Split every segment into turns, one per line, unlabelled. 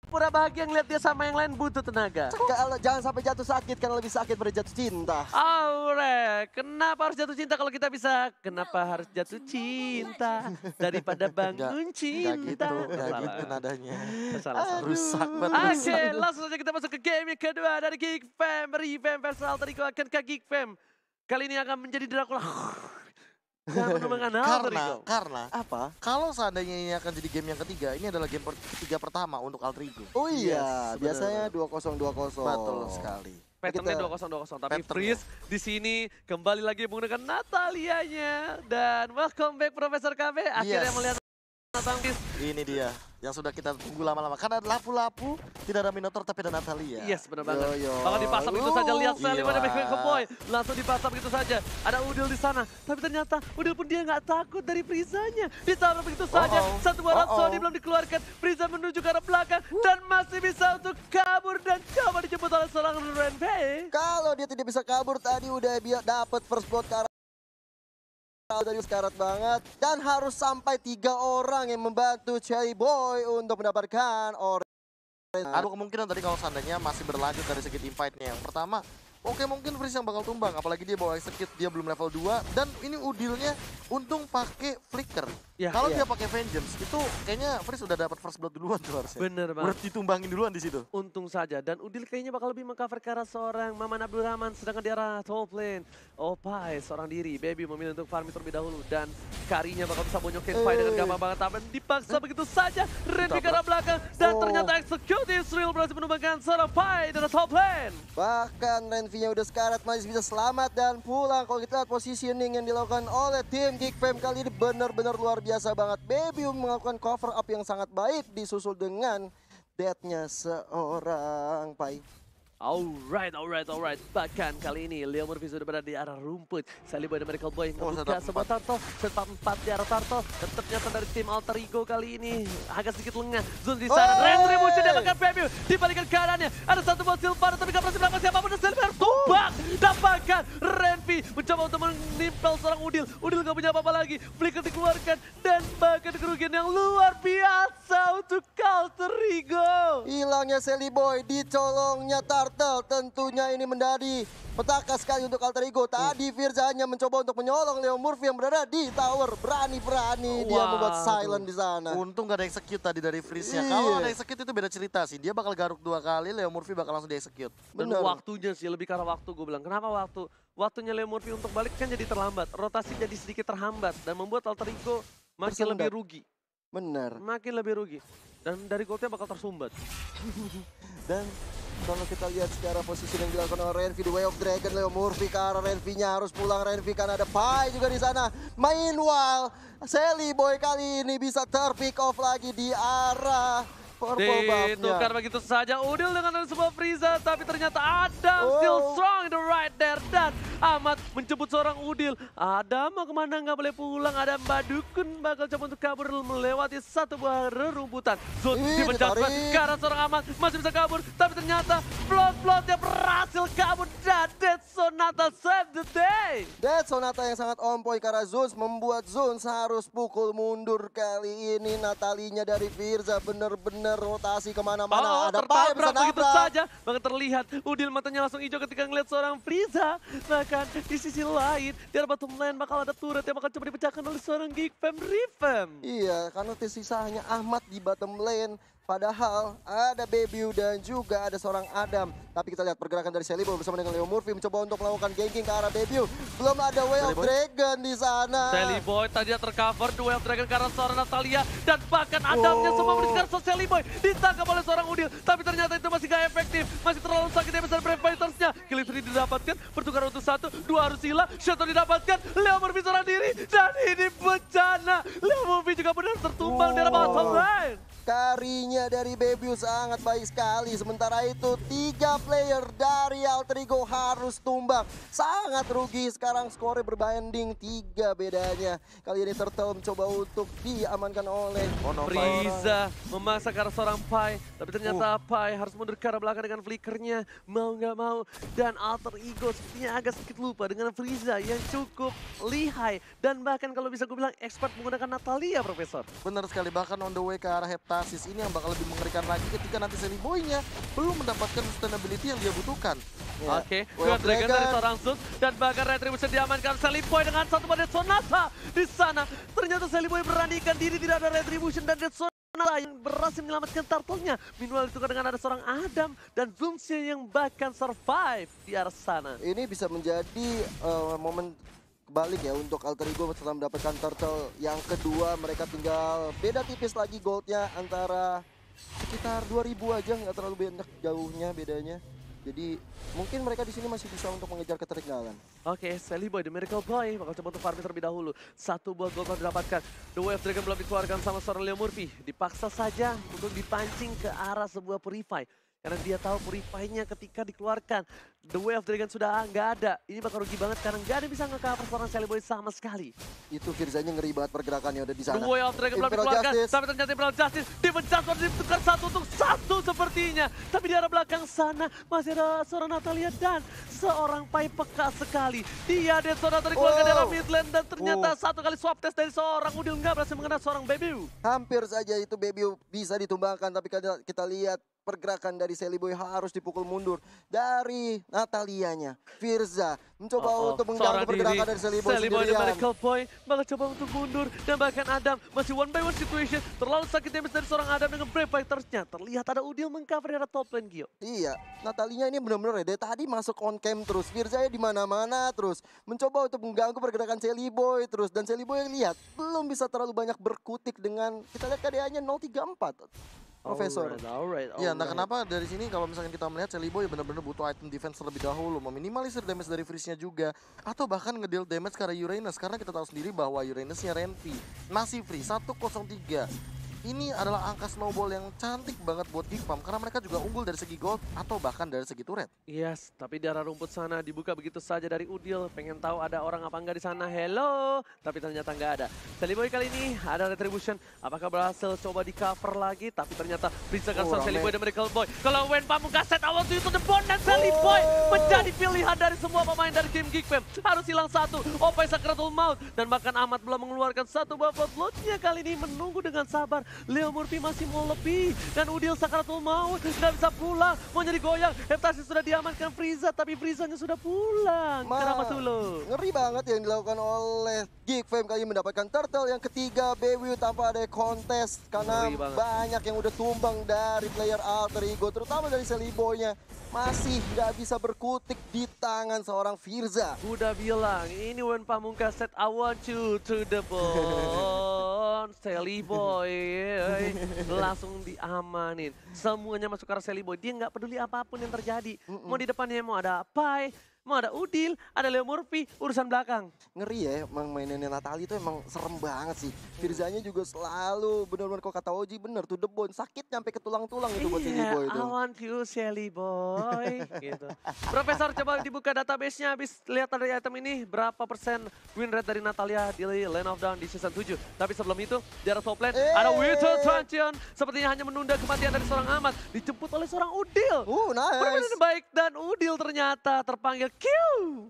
pura bahagia ngeliat dia sama yang lain butuh tenaga.
Kalau jangan sampai jatuh sakit, karena lebih sakit pada jatuh cinta.
Aure, kenapa harus jatuh cinta kalau kita bisa? Kenapa harus jatuh cinta daripada bangun cinta?
Gak gitu nadanya.
Salah.
Rusak banget.
Oke, langsung saja kita masuk ke game yang kedua dari Geek Fam. Revamp versus Alter Ego akan ke Geek Fam. Kali ini akan menjadi Dracula.
Karena
Apa?
kalau seandainya ini akan jadi game yang ketiga, ini adalah game ketiga pertama untuk Alter Ego.
Oh iya,
Yes,
biasanya 2-0-2-0.
Betul sekali.
Patternnya 2-0-2-0, tapi Freeze di sini kembali lagi menggunakan Natalianya. Dan welcome back Profesor KB, akhirnya
Yes.
melihat Natangis.
Ini dia yang sudah kita tunggu lama-lama. Karena ada lapu-lapu, tidak ada Minotaur tapi ada Natalia.
Yes, benar banget.
Yo.
Bakal dipasang begitu saja, lihat
Gila.
Sally pada back ke boy. Langsung dipasang begitu saja. Ada Udil di sana, tapi ternyata Udil pun dia nggak takut dari Frizanya. Ditabrak begitu saja, satu buah Rhapsody belum dikeluarkan. Friza menuju ke arah belakang dan masih bisa untuk kabur dan coba dijemput oleh seorang Renpei.
Kalau dia tidak bisa kabur tadi udah dapat first blood ke arah dari sekarat banget. Dan harus sampai 3 orang yang membantu Cherry Boy untuk mendapatkan orange.
Ada kemungkinan tadi kalau seandainya masih berlanjut dari segi teamfight-nya. Yang pertama, oke mungkin Freeze yang bakal tumbang. Apalagi dia bawa execute, dia belum level 2. Dan ini Udilnya untung pakai flicker.
Ya,
Kalau
iya.
dia pakai Vengeance, itu kayaknya Freeze udah dapat first blood duluan tuh harusnya.
Bener
Udah
banget.
ditumbangin duluan di situ.
Untung saja, dan Udil kayaknya bakal lebih mengcover ke arah seorang Maman Abdurrahman, sedangkan di arah top lane Opai seorang diri, Baby memilih untuk farming terlebih dahulu, dan Karinya bakal bisa bonyokin fight dengan gampang banget, tapi dipaksa begitu saja, Renvi ke arah belakang, dan ternyata Execute Israel berhasil menumbangkan seorang Pai dari top lane.
Bahkan Renvi-nya udah sekarat masih bisa selamat dan pulang. Kalau kita lihat positioning yang dilakukan oleh tim Geek Fam kali ini benar-benar luar biasa banget. Baby melakukan cover up yang sangat baik disusul dengan death-nya seorang Pai.
Alright. Bahkan kali ini Leo Murphy sudah berada di arah rumput. Sally Boy dan Miracle Boy ngebuka sebuah turtle. Setup 4 di arah turtle. Dan ternyata dari tim Alter Ego kali ini agak sedikit lengah. Zul di sana. Retribution dapatkan Baby. Dibalikan keadaannya. Ada satu bot Silvana tapi gak berhasil melakukan siapapun. Dan Silver tumbang. Dapatkan Renvi mencoba untuk menimpel seorang Udil. Udil gak punya apa-apa lagi. Flicker dikeluarkan. Dan bahkan kerugian yang luar biasa untuk Alter Ego.
Hilangnya Sally Boy, dicolongnya Turtle. Tentunya ini menjadi petaka sekali untuk Alter Ego. Tadi Firza hanya mencoba untuk menyolong Leo Murphy yang berada di tower. Berani-berani dia membuat silent di sana.
Untung gak ada execute tadi dari Freeze-nya.
Iya.
Kalau ada execute itu beda cerita sih. Dia bakal garuk 2 kali, Leo Murphy bakal langsung di-execute.
Dan
Bener.
waktunya sih, lebih karena waktu gue bilang. Kenapa waktu? Waktunya Leo Murphy untuk balik kan jadi terlambat. Rotasi jadi sedikit terhambat. Dan membuat Alter Ego makin
Tersendat.
lebih rugi.
Bener.
Makin lebih rugi. Dan dari goldnya bakal tersumbat.
Dan kalau kita lihat secara posisi yang dilakukan oleh Renvi, The Way of Dragon, Leo Murphy ke arah Renvi-nya harus pulang Renvi karena ada Pai juga di sana. Meanwhile, Sally Boy kali ini bisa terpick off lagi di arah purple buff-nya.
Ditukar begitu saja Udil dengan sebuah Frieza, tapi ternyata Adam still strong in the right there, dan Ahmad menjemput seorang Udil. Adam mau kemana, nggak boleh pulang. Ada Mbak Dukun bakal coba untuk kabur melewati satu buah rerumputan. Zul dipecah ke arah seorang Ahmad, masih bisa kabur, tapi ternyata Float-Floatnya berhasil kabur dan Dead Sonata save the day.
Dead Sonata yang sangat on point karena Zuns membuat Zuns harus pukul mundur kali ini. Natalinya dari Firza bener-bener rotasi kemana-mana. Ada Pai bisa
tertabrak begitu
nabrak.
saja. Bahkan terlihat Udil matanya langsung hijau ketika ngeliat seorang Frieza. Bahkan di sisi lain, di arah bottom lane bakal ada turret yang bakal coba dipecahkan oleh seorang Geek Fam Revamp.
Iya, karena tersisa hanya Ahmad di bottom lane. Padahal ada Baby dan juga ada seorang Adam. Tapi kita lihat pergerakan dari Sally Boy bersama dengan Leo Murphy mencoba untuk melakukan ganking ke arah Baby. Belum ada Way of Dragon di sana.
Sally Boy tadi tercover, Way of Dragon ke arah seorang Natalia. Dan bahkan Adamnya semua menuju ke arah Sally Boy. Ditangkap oleh seorang Udil. Tapi ternyata itu masih gak efektif. Masih terlalu sakit ya besar Brave Fighters-nya. Kill free didapatkan, pertukaran untuk 1, 2 harus hilang. Shadow didapatkan, Leo Murphy seorang diri. Dan ini bencana. Leo Murphy juga benar tertumbang di arah bottom lane.
Karinya dari Baby sangat baik sekali. Sementara itu 3 player dari Alter Ego harus tumbang. Sangat rugi sekarang, skornya berbanding 3 bedanya. Kali ini Turtle mencoba untuk diamankan oleh
Frieza memaksa ke arah seorang Pai. Tapi ternyata Pai harus mundur ke arah belakang dengan flickernya. Mau nggak mau. Dan Alter Ego sepertinya agak sedikit lupa dengan Frieza yang cukup lihai. Dan bahkan kalau bisa gue bilang expert menggunakan Natalia, Profesor.
Benar sekali, bahkan on the way ke arah Hepta assist. Ini yang bakal lebih mengerikan lagi ketika nanti Sally Boy-nya belum mendapatkan sustainability yang dia butuhkan.
Ya.
Oke,
Way of
Dragon dari
Dragon.
seorang Zeus dan bahkan Retribution diamankan Sally Boy dengan satu pada Sonata di sana. Ternyata Sally Boy beranikan diri, tidak ada Retribution dan Dead Sonata yang berhasil menyelamatkan turtle-nya. Meanwhile ditukar dengan ada seorang Adam dan Zoomsia yang bahkan survive di arah sana.
Ini bisa menjadi momen kebalik ya untuk Alter Ego setelah mendapatkan turtle yang kedua. Mereka tinggal beda tipis lagi goldnya antara sekitar 2000 aja, nggak terlalu banyak jauhnya bedanya. Jadi mungkin mereka di sini masih bisa untuk mengejar ketertinggalan.
Oke, Sally Boy, The Miracle Boy bakal coba untuk farming terlebih dahulu. Satu buah gold baru didapatkan. The Way of Dragon belum dikeluarkan sama seorang Leo Murphy. Dipaksa saja untuk dipancing ke arah sebuah Purify. Karena dia tahu Purify-nya ketika dikeluarkan, The Way of Dragon sudah nggak ada. Ini bakal rugi banget karena nggak ada yang bisa nge-cover seorang Sally Boy sama sekali.
Itu Firzanya ngeri banget pergerakannya udah di sana.
The Way of Dragon belum
Imperial
dikeluarkan,
Justice.
tapi ternyata Imperial Justice dipencet ditukar satu untuk satu sepertinya. Tapi di arah belakang sana masih ada seorang Natalia dan seorang Pai peka sekali. Dia Dead Sonata dikeluarkan dari arah mid lane dan ternyata satu kali swap test dari seorang Udil nggak berhasil mengenai seorang Baby.
Hampir saja itu Baby bisa ditumbangkan, tapi kita lihat pergerakan dari Sally Boy harus dipukul mundur dari Natalianya. Firza mencoba untuk mengganggu pergerakan dari Sally Boy
Sally Boy dan
sendirian.
Miracle Boy bakal coba untuk mundur dan bahkan Adam masih one by one situation. Terlalu sakit damage dari seorang Adam dengan Brave Fighters-nya. Terlihat ada Udil mengcover dari top lane Gio.
Iya, Natalinya ini benar-benar ya, dari tadi masuk on cam terus. Firza di mana-mana terus mencoba untuk mengganggu pergerakan Sally Boy terus, dan Sally Boy lihat belum bisa terlalu banyak berkutik dengan kita lihat KDA-nya 034. Profesor.
Alright.
Ya, entah kenapa dari sini kalau misalkan kita melihat Sally Boy benar-benar butuh item defense terlebih dahulu, meminimalisir damage dari Freeze-nya juga, atau bahkan ngedeal damage karena Uranus, karena kita tahu sendiri bahwa Uranus-nya Renfi masih free 103. Ini adalah angka snowball yang cantik banget buat Geek Farm karena mereka juga unggul dari segi gold atau bahkan dari segi turret.
Yes, tapi di arah rumput sana dibuka begitu saja dari Udil. Pengen tahu ada orang apa enggak di sana. Hello, tapi ternyata enggak ada. Sally Boy kali ini ada Retribution. Apakah berhasil coba di cover lagi? Tapi ternyata bisa kasar Sally Boy dan Miracle Boy. Kalau Wen Pamungkas set awal itu the bond dan Sally Boy menjadi pilihan dari semua pemain dari tim Geek Fam. Harus hilang satu. Opai Sakratul Maut dan bahkan Ahmad belum mengeluarkan satu buah floatnya kali ini menunggu dengan sabar. Leo Murphy masih mau lebih dan Udil Sakratul Maut nggak bisa pulang, mau jadi goyang. Heptasis sudah diamankan Frieza, tapi Friezanya sudah pulang. Kenapa Tulo?
Ngeri banget yang dilakukan oleh Geek Fam kali ini, mendapatkan turtle yang ketiga BW tanpa ada kontes karena banyak yang udah tumbang dari player Alter Ego, terutama dari Sally Boy-nya. Masih nggak bisa berkutik di tangan seorang Firza.
Udah bilang, ini Wen Pamungkas set I want you to the bone. Sally Boy, langsung diamanin. Semuanya masuk ke arah Sally Boy. Dia nggak peduli apapun yang terjadi. Mau di depannya mau ada Pai, mau ada Udil, ada Leo Murphy, urusan belakang.
Ngeri ya, emang mainannya Natali itu emang serem banget sih. Firzanya juga selalu benar-benar, kok kata Oji bener tuh, the bone sakit nyampe ke tulang-tulang itu buat Sally Boy itu.
I want you Sally Boy. Gitu. Profesor coba dibuka database-nya habis lihat dari item ini berapa persen win rate dari Natalia di Lane of Dawn di season 7. Tapi sebelum itu di arah top lane ada Winter Truncheon. Sepertinya hanya menunda kematian dari seorang Ahmad. Dijemput oleh seorang Udil.
Nice.
Permainan baik dan Udil ternyata terpanggil Q.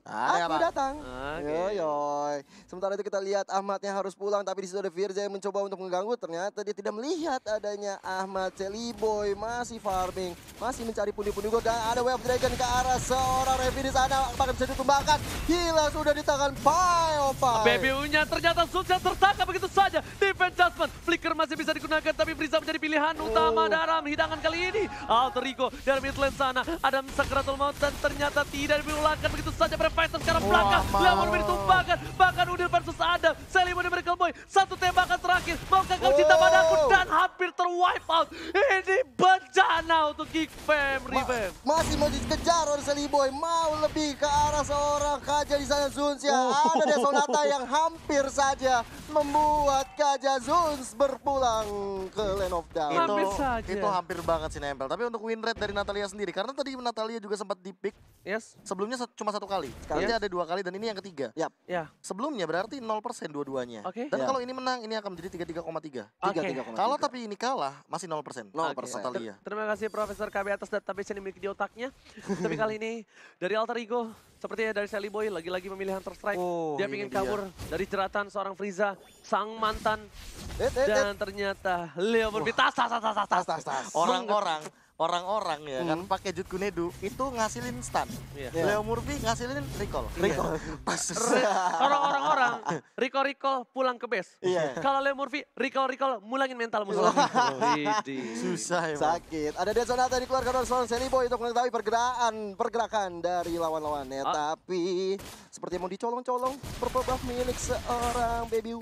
Aku datang.
Oke.
Yoy. Sementara itu kita lihat Ahmadnya harus pulang, tapi di situ ada Firza yang mencoba untuk mengganggu. Ternyata dia tidak melihat adanya Ahmad. Sally Boy masih farming, masih mencari pundi-pundi gold, dan ada Way of Dragon ke arah seorang Revi di sana. Apakah bisa ditumbangkan? Gila, sudah di tangan Pai.
BBU-nya ternyata sukses tertangkap begitu saja. Defense Judgment, Flicker masih bisa digunakan, tapi Frieza menjadi pilihan utama dalam hidangan kali ini. Alter Ego dari mid lane sana, ada Sakratul Maut dan ternyata tidak diulangkan begitu saja. Berfighter sekarang belakang, Leo Murphy ditumbangkan, bahkan Udil versus Adam. Sally Boy dan Miracle Boy, satu tembakan terakhir. Maukah kau cinta padaku? Dan hampir terwipe out. Ini bencana untuk Geek Fam Revamp.
Masih mau dikejar oleh Sally Boy, mau lebih ke arah seorang Kaja di sana Zunsia. Ada Dead Sonata yang hampir saja membuat Kaja Zuns berpulang ke Lane of Dawn.
Hampir saja.
Itu hampir banget sih nempel. Tapi untuk win rate dari Natalia sendiri, karena tadi Natalia juga sempat di pick.
Yes.
Sebelumnya sebelumnya cuma 1 kali. Sekarang
Yes.
dia ada 2 kali dan ini yang ketiga.
Ya,
Sebelumnya berarti 0% dua-duanya.
Oke.
Dan
Ya.
kalau ini menang, ini akan menjadi 33,3.
Oke.
3,3.
Kalau tapi ini kalah, masih 0%.
0%.
Italia.
Terima kasih Profesor KB atas database yang dimiliki di otaknya. Tapi kali ini dari Alter Ego, sepertinya dari Sally Boy lagi-lagi memilih Hunter Strike.
Oh,
Dia
ini
ingin
dia.
kabur dari jeratan seorang Frieza, sang mantan.
Eh.
Dan ternyata Leo Murphy tas.
Orang-orang ya kan pakai Jutku Nedu itu ngasilin stun.
Iya.
Leo Murphy ngasilin recall.
Kalau orang-orang recall pulang ke base.
Iya.
Kalau Leo Murphy recall mulangin mental musuh lagi. Widih.
Susah ya.
Sakit. Ada Dead Sonata dikeluarkan oleh seorang Sally Boy untuk mengetahui pergerakan dari lawan-lawannya. Tapi seperti mau dicolong-colong purple buff milik seorang Baby.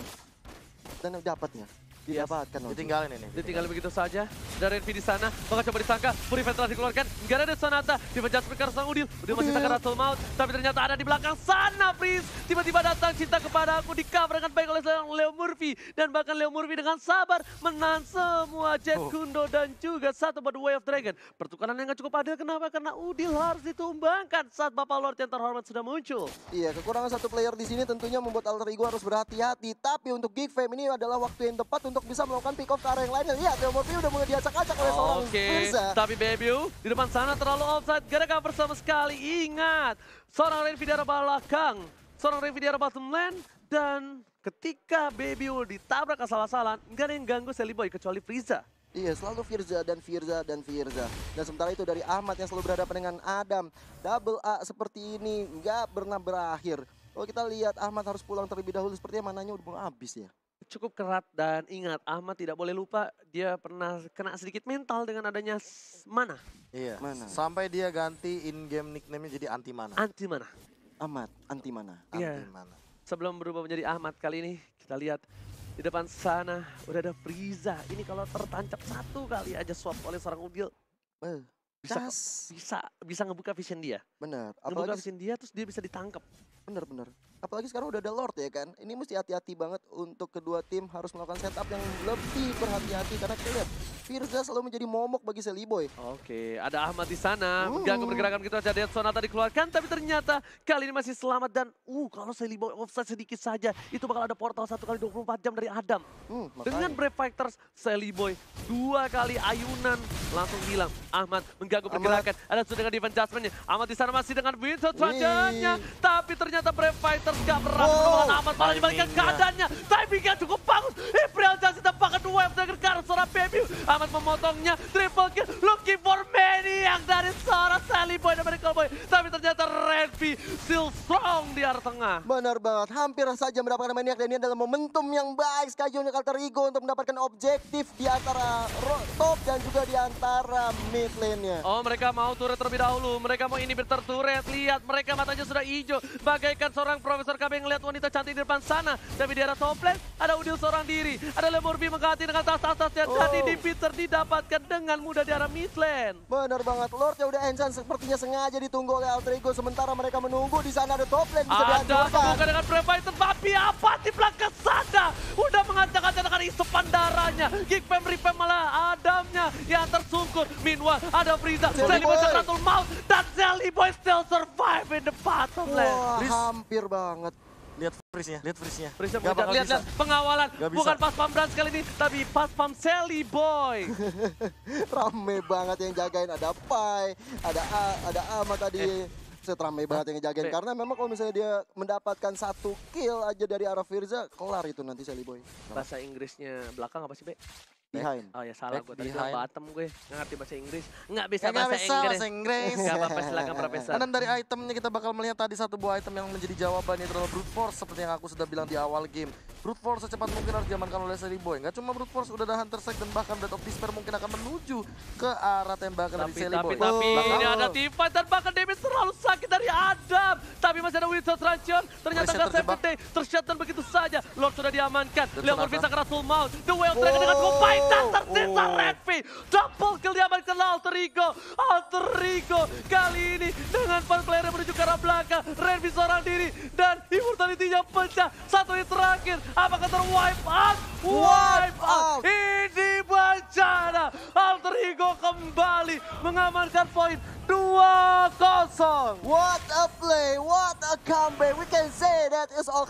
Dan dapatnya. Didapatkan.
Ditinggalin ini.
Ditinggal begitu saja. Dari Envy di sana, bakal coba disangka. Purify telah dikeluarkan. Nggak ada Dead Sonata. Di-adjust speaker sang Udil. Udil masih sakaratul maut. Tapi ternyata ada di belakang sana, Freeze. Tiba-tiba datang cinta kepada aku. Di-cover dengan baik oleh seorang Leo Murphy. Dan bahkan Leo Murphy dengan sabar menahan semua Jet Kundo dan juga satu buat Way of Dragon. Pertukaran yang nggak cukup adil. Kenapa? Karena Udil harus ditumbangkan saat Bapak Lord yang terhormat sudah muncul.
Iya, kekurangan satu player di sini tentunya membuat Alter Ego harus berhati-hati. Tapi untuk Geek Fam ini adalah waktu yang tepat untuk bisa melakukan pick off ke arah yang lainnya. Lihat, Leo Murphy udah mulai diacak-acak oleh seorang
Oke,
Frieza.
tapi Bebiu di depan sana terlalu offside. Gak ada cover sama sekali. Ingat, seorang Renvi di arah belakang, seorang Renvi di arah bottom lane. Dan ketika Bebiu ditabrak asal-asalan, gak ada yang ganggu Sally Boy kecuali Frieza.
Iya, selalu Firza. Dan sementara itu dari Ahmad yang selalu berhadapan dengan Adam. Double A seperti ini nggak pernah berakhir. Kalau kita lihat Ahmad harus pulang terlebih dahulu, sepertinya mananya udah mau habis ya.
Cukup kerat dan ingat Ahmad tidak boleh lupa dia pernah kena sedikit mental dengan adanya mana?
Iya.
Mana?
Sampai dia ganti in-game nickname-nya jadi anti mana.
Anti mana?
Ahmad, anti mana?
Iya.
Anti mana.
Sebelum berubah menjadi Ahmad kali ini kita lihat di depan sana udah ada Frieza. Ini kalau tertancap satu kali aja swap oleh seorang Udil bisa ngebuka vision dia.
Bener.
Ngebuka
Apalagi
vision dia terus dia bisa ditangkap.
bener. Apalagi sekarang udah ada Lord ya kan. Ini mesti hati-hati banget untuk kedua tim harus melakukan setup yang lebih berhati-hati. Karena kita lihat Firza selalu menjadi momok bagi Sally Boy.
Oke, ada Ahmad di sana. Mengganggu pergerakan kita saja. Dead Sonata dikeluarkan. Tapi ternyata kali ini masih selamat. Dan kalau Sally Boy offside sedikit saja. Itu bakal ada portal 1 kali 24 jam dari Adam. Dengan Brave Fighters, Sally Boy 2 kali ayunan langsung hilang. Ahmad mengganggu pergerakan. Ada sudah dengan defense adjustment-nya. Ahmad di sana masih dengan Winter Trajannya. Tapi ternyata Brave Fighters gak berhasil melawan Ahmad. Malah dibalikan keadaannya. Timingnya cukup bagus. Imperial Justice tempakan Wave Dagger ke arah seorang Baby. Ahmad memotongnya. Triple kill. Looking for Maniac dari seorang Sally Boy dan Medical Boy. Tapi ternyata Renvi still strong di arah tengah.
Benar banget, hampir saja mendapatkan Maniac dan ini adalah momentum yang baik sekali untuk Alter Ego untuk mendapatkan objektif di antara top dan juga di antara mid lane-nya.
Oh, mereka mau turret terlebih dahulu. Mereka mau inhibitor turret. Lihat, mereka matanya sudah hijau. Bagaikan seorang Profesor KB yang melihat wanita cantik di depan sana. Tapi di arah top lane, ada Udil seorang diri. Ada Leo Murphy mengganti dengan tas-tasnya. Dan inhibitor didapatkan dengan mudah di arah mid lane.
Benar banget, Lord yang udah enchant sepertinya sengaja ditunggu oleh Alter Ego. Sementara mereka menunggu di sana ada top lane bisa
Ada
dihancurkan.
bukan dengan Brave Fighter, tapi apa di belakang sana? Udah mengacak-acak dengan isupan darahnya. Geek Fam Ripem malah Adamnya yang tersungkur. Meanwhile ada Frieza, Sally Boy Sakratul Maut, dan Sally Boy still survive in the bottom lane.
Wah, hampir banget.
Lihat freeze-nya.
Frieza
Gak bakal
lihat
bisa.
pengawalan.
Gak bisa.
Bukan pas pam Brans kali ini, tapi pas pam Sally Boy.
Rame banget yang jagain, ada Pai, ada Ahmad tadi. Set rame banget yang ngejagain karena memang kalau misalnya dia mendapatkan 1 kill aja dari arah Firza, kelar itu nanti Sally Boy.
Bahasa Inggrisnya belakang apa sih, Be?
Behind.
Oh ya salah gue tadi
behind.
bottom gue. Nggak ngerti bahasa Inggris. Nggak bisa
Nggak
bahasa
bisa
Inggris.
bahasa Inggris.
Gak apa-apa, silakan Profesor.
Dan dari itemnya kita bakal melihat tadi satu buah item yang menjadi jawabannya adalah Brute Force seperti yang aku sudah bilang di awal game. Brute Force secepat mungkin harus diamankan oleh Sally Boy. Nggak cuma Brute Force, udah ada Hunter Strike dan bahkan Death of Despair mungkin akan menuju ke arah tembakan dari Sally Boy.
Tapi ini ada teamfight dan bahkan damage terlalu sakit dari Adam. Tapi masih ada Winston Transion. Ternyata
Pressure
nggak
terjebak.
7 day. Tershutdown begitu saja. Lord sudah diamankan.
Dan
Leo
Sonata.
Murphy Sakratul Maut. The Way of Dragon dengan combine dan tersisa Redvi. Double kill diamankan Alter Ego. Alter Ego kali ini dengan 4 player yang menuju ke arah belakang. Redvi seorang diri dan immortality-nya pecah. Satu hit terakhir. Apakah terwipe out? Wipe out. Ini bencana. Alter Ego kembali mengamankan poin 2-0.
What a play, what a comeback. We can say that is all